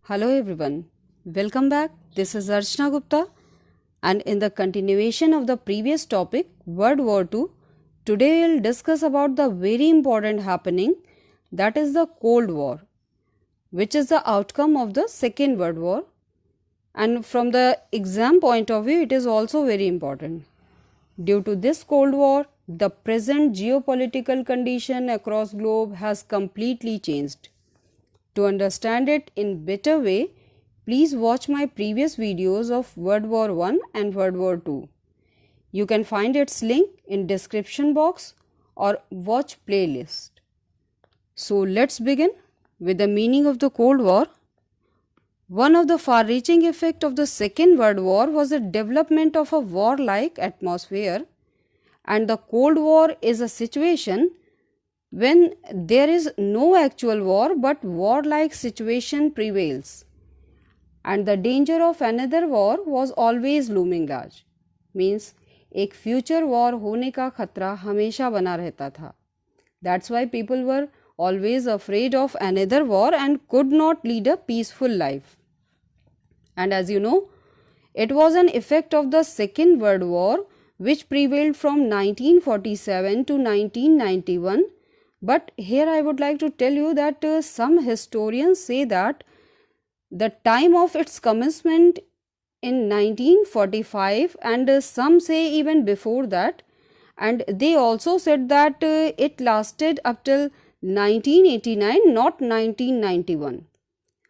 Hello everyone, welcome back. This is Archana Gupta, and in the continuation of the previous topic, World War II, today we'll discuss about the very important happening, that is the Cold War, which is the outcome of the Second World War, and from the exam point of view it is also very important. Due to this Cold War, the present geopolitical condition across globe has completely changed. To understand it in better way, please watch my previous videos of World War I and World War II. You can find its link in description box or watch playlist. So let's begin with the meaning of the Cold War. One of the far-reaching effects of the Second World War was the development of a war-like atmosphere, and the Cold War is a situation when there is no actual war but war-like situation prevails, and the danger of another war was always looming large. Means एक future war होने का खतरा हमेशा बना रहता था. That's why people were always afraid of another war and could not lead a peaceful life. And as you know, it was an effect of the Second World War which prevailed from 1947 to 1991. But here I would like to tell you that some historians say that the time of its commencement in 1945, and some say even before that, and they also said that it lasted up till 1989, not 1991.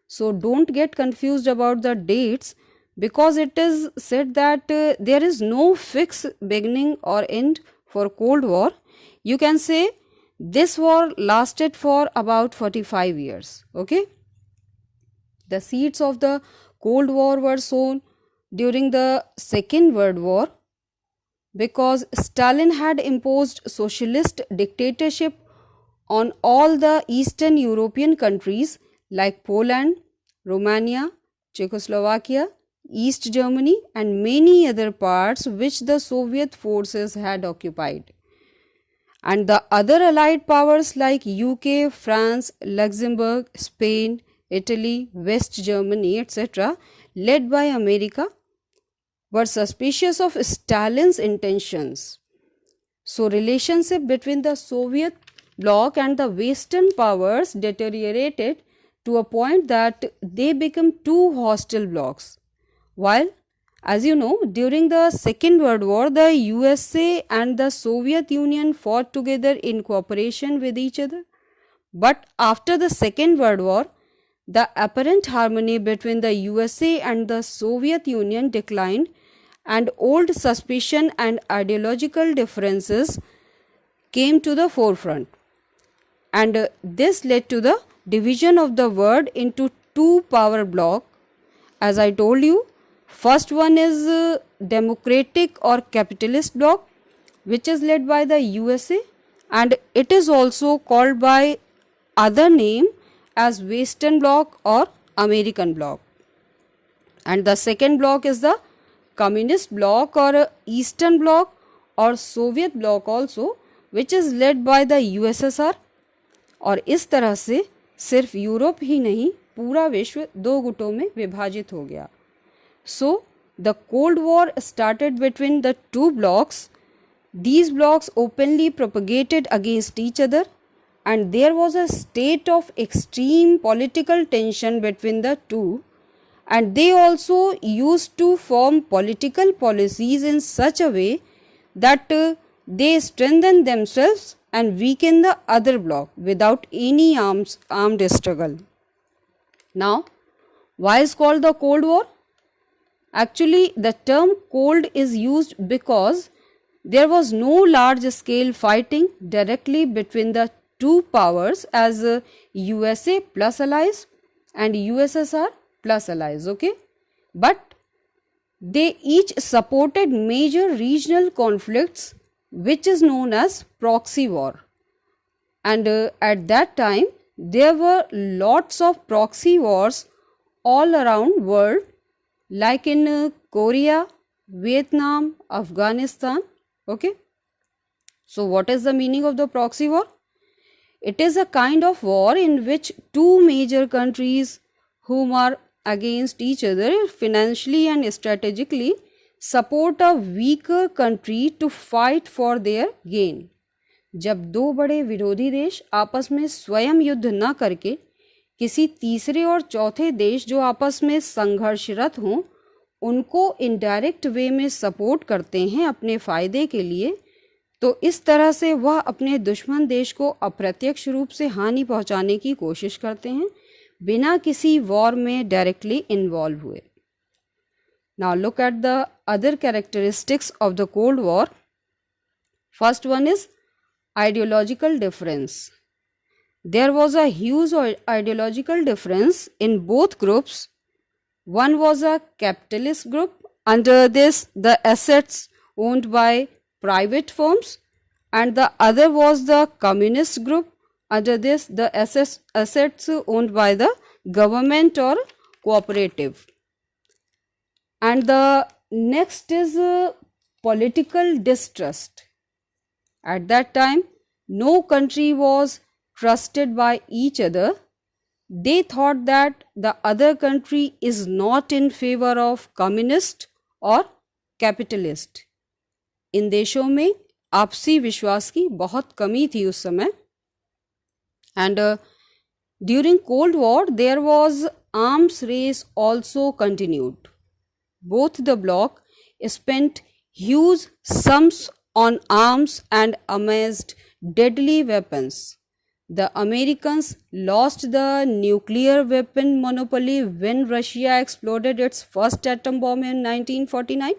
So don't get confused about the dates, because it is said that there is no fixed beginning or end for Cold War. You can say this war lasted for about 45 years. Okay. The seeds of the Cold War were sown during the Second World War, because Stalin had imposed socialist dictatorship on all the Eastern European countries like Poland, Romania, Czechoslovakia, East Germany, and many other parts which the Soviet forces had occupied. And the other allied powers like UK, France, Luxembourg, Spain, Italy, West Germany, etc., led by America, were suspicious of Stalin's intentions. So relationship between the Soviet bloc and the Western powers deteriorated to a point that they became two hostile blocs. While, as you know, during the Second World War, the USA and the Soviet Union fought together in cooperation with each other. But after the Second World War, the apparent harmony between the USA and the Soviet Union declined, and old suspicion and ideological differences came to the forefront. And this led to the division of the world into two power blocks. As I told you, first one is democratic or capitalist bloc, which is led by the USA, and it is also called by other name as Western bloc or American bloc. And the second bloc is the communist bloc or Eastern bloc or Soviet bloc also, which is led by the USSR. और इस तरह से सिर्फ Europe ही नहीं, पूरा विश्व दो गुटों में विभाजित हो गया. So, the Cold War started between the two blocks. These blocks openly propagated against each other, and there was a state of extreme political tension between the two, and they also used to form political policies in such a way that they strengthen themselves and weaken the other bloc without any armed struggle. Now, why is called the Cold War? Actually, the term cold is used because there was no large scale fighting directly between the two powers as USA plus allies and USSR plus allies. Okay, but they each supported major regional conflicts, which is known as proxy war. And at that time there were lots of proxy wars all around world, like in Korea, Vietnam, Afghanistan. Okay, so what is the meaning of the proxy war? It is a kind of war in which two major countries whom are against each other financially and strategically support a weaker country to fight for their gain. जब दो बड़े विरोधी देश आपस में स्वयं युद्ध न करके किसी तीसरे और चौथे देश जो आपस में संघर्षरत हों उनको इनडायरेक्ट वे में सपोर्ट करते हैं अपने फ़ायदे के लिए, तो इस तरह से वह अपने दुश्मन देश को अप्रत्यक्ष रूप से हानि पहुंचाने की कोशिश करते हैं बिना किसी वॉर में डायरेक्टली इन्वॉल्व हुए. Now look at the other characteristics of the Cold War. First one is ideological difference. There was a huge ideological difference in both groups. One was a capitalist group. Under this, the assets owned by private firms, and the other was the communist group. Under this, the assets owned by the government or cooperative. And the next is political distrust. At that time, no country was trusted by each other. They thought that the other country is not in favor of communist or capitalist. इन देशों में आपसी विश्वास की बहुत कमी थी उस समय. And during Cold War, there was arms race also continued. Both the bloc spent huge sums on arms and amassed deadly weapons. The Americans lost the nuclear weapon monopoly when Russia exploded its first atom bomb in 1949.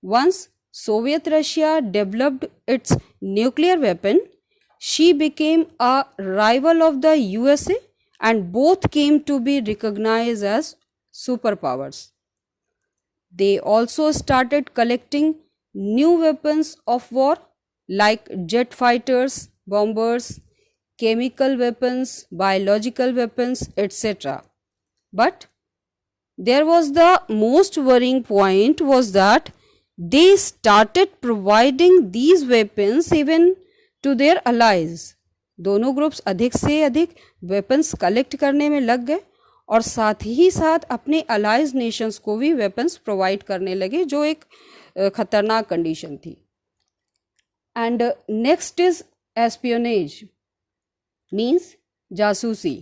Once Soviet Russia developed its nuclear weapon, she became a rival of the USA and both came to be recognized as superpowers. They also started collecting new weapons of war like jet fighters, bombers, chemical weapons, biological weapons, etc. But there was the most worrying point was that they started providing these weapons even to their allies. दोनों groups अधिक से अधिक weapons collect करने में लग गए और साथ ही साथ अपने अलाइज नेशंस को भी वेपन्स प्रोवाइड करने लगे, जो एक खतरनाक कंडीशन थी. And next is espionage, means जासूसी.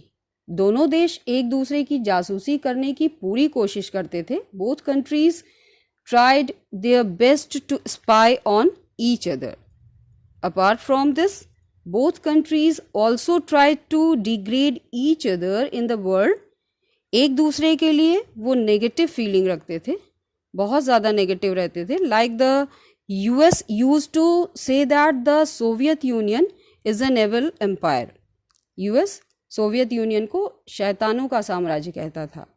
दोनों देश एक दूसरे की जासूसी करने की पूरी कोशिश करते थे. Both countries tried their best to spy on each other. Apart from this, both countries also tried to degrade each other in the world. एक दूसरे के लिए वो नेगेटिव फीलिंग रखते थे, बहुत ज़्यादा नेगेटिव रहते थे. Like the US used to say that the Soviet Union is an evil empire. US Soviet union को शैतानों का साम्राज्य कहता था.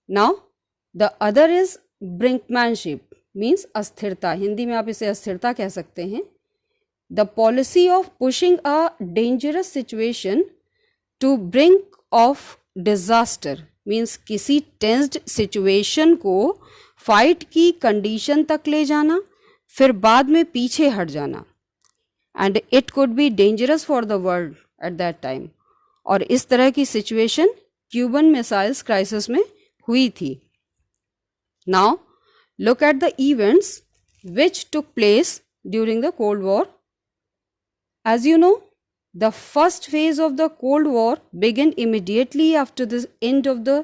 Now the other is brinkmanship, means अस्थिरता. हिंदी में आप इसे अस्थिरता कह सकते हैं. The policy of pushing a dangerous situation to brink of disaster, means किसी टेंस्ड सिचुएशन को फाइट की कंडीशन तक ले जाना, फिर बाद में पीछे हट जाना. And it could be dangerous for the world at that time. और इस तरह की सिचुएशन क्यूबन मिसाइल्स क्राइसिस में हुई थी. Now, look at the events which took place during the Cold War. As you know, the first phase of the Cold War began immediately after the end of the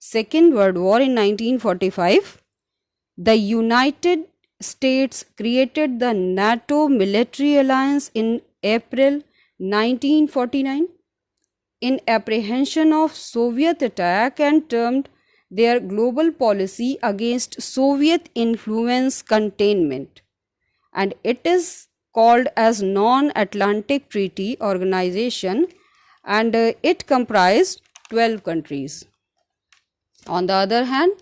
Second World War in 1945. The United States created the NATO military alliance in April 1949 in apprehension of Soviet attack and termed their global policy against Soviet influence containment, and it is called as Non-Atlantic Treaty Organization, and it comprised 12 countries. On the other hand,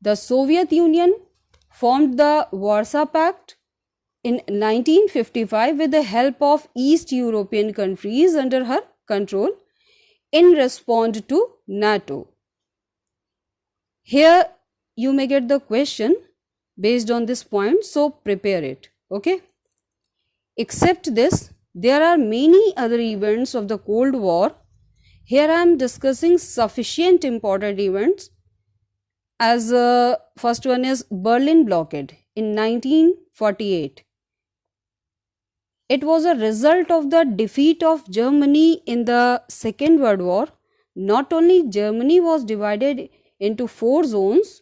the Soviet Union formed the Warsaw Pact in 1955 with the help of East European countries under her control in response to NATO. Here you may get the question based on this point, so prepare it. Okay. Except this, there are many other events of the Cold War Here I am discussing sufficient important events. As first one is Berlin blockade in 1948. It was a result of the defeat of Germany in the Second World War. Not only Germany was divided into 4 zones,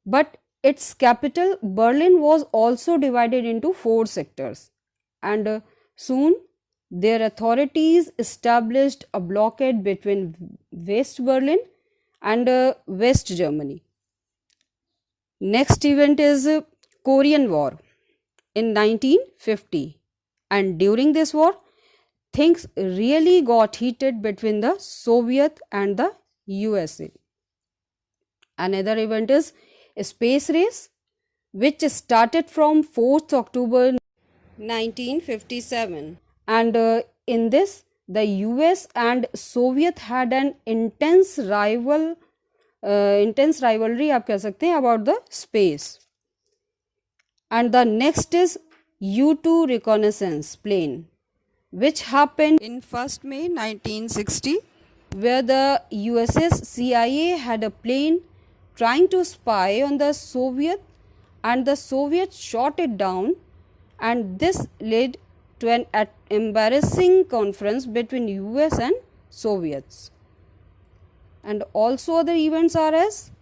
but its capital Berlin was also divided into 4 sectors. And soon their authorities established a blockade between West Berlin and West Germany. Next event is Korean War in 1950, and during this war things really got heated between the Soviet and the USA. Another event is space race, which started from 4th October 1957, and in this the US and Soviet had an intense rivalry आप कह सकते हैं about the space. And the next is U-2 reconnaissance plane, which happened in 1st May 1960, where the USS CIA had a plane trying to spy on the Soviet, and the Soviets shot it down, and this led to an embarrassing conference between US and Soviets. And also other events are as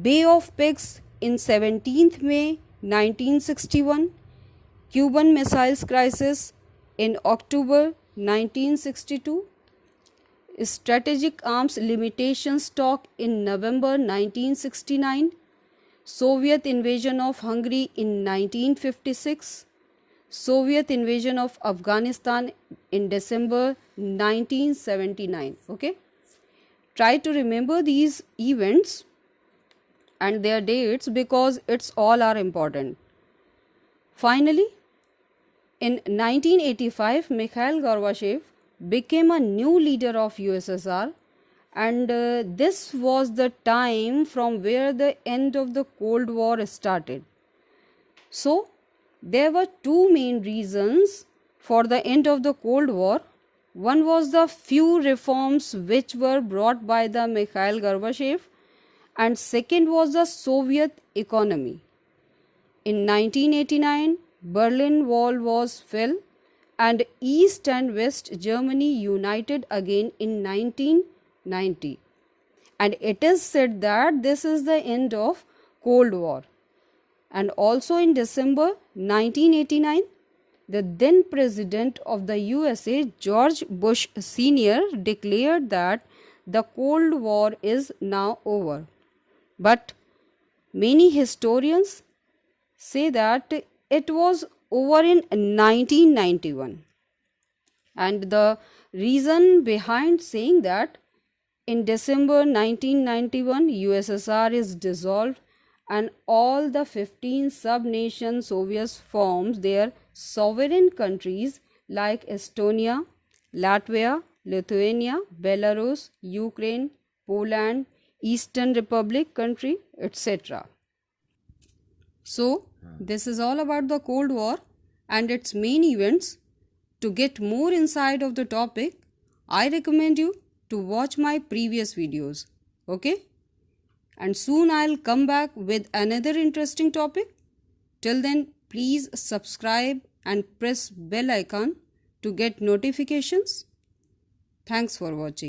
Bay of Pigs in 17th May 1961, Cuban Missiles Crisis in October 1962, Strategic Arms Limitations Talk in November 1969, Soviet invasion of Hungary in 1956, Soviet invasion of Afghanistan in December 1979. Okay, try to remember these events and their dates because it's all are important. Finally, in 1985, Mikhail Gorbachev became a new leader of USSR, and this was the time from where the end of the Cold War started. So, there were 2 main reasons for the end of the Cold War. One was the few reforms which were brought by the Mikhail Gorbachev, and second was the Soviet economy. In 1989, Berlin Wall was fell, and East and West Germany united again in 1990. And it is said that this is the end of Cold War. And also in December 1989, the then President of the USA, George Bush Sr., declared that the Cold War is now over. But many historians say that it was over in 1991. And the reason behind saying that, in December 1991, USSR is dissolved and all the 15 sub-nation Soviets forms their sovereign countries like Estonia, Latvia, Lithuania, Belarus, Ukraine, Poland, Eastern Republic country, etc. So, this is all about the Cold War and its main events. To get more insight of the topic, I recommend you to watch my previous videos. Okay? And soon I'll come back with another interesting topic. Till then, please subscribe and press bell icon to get notifications. Thanks for watching.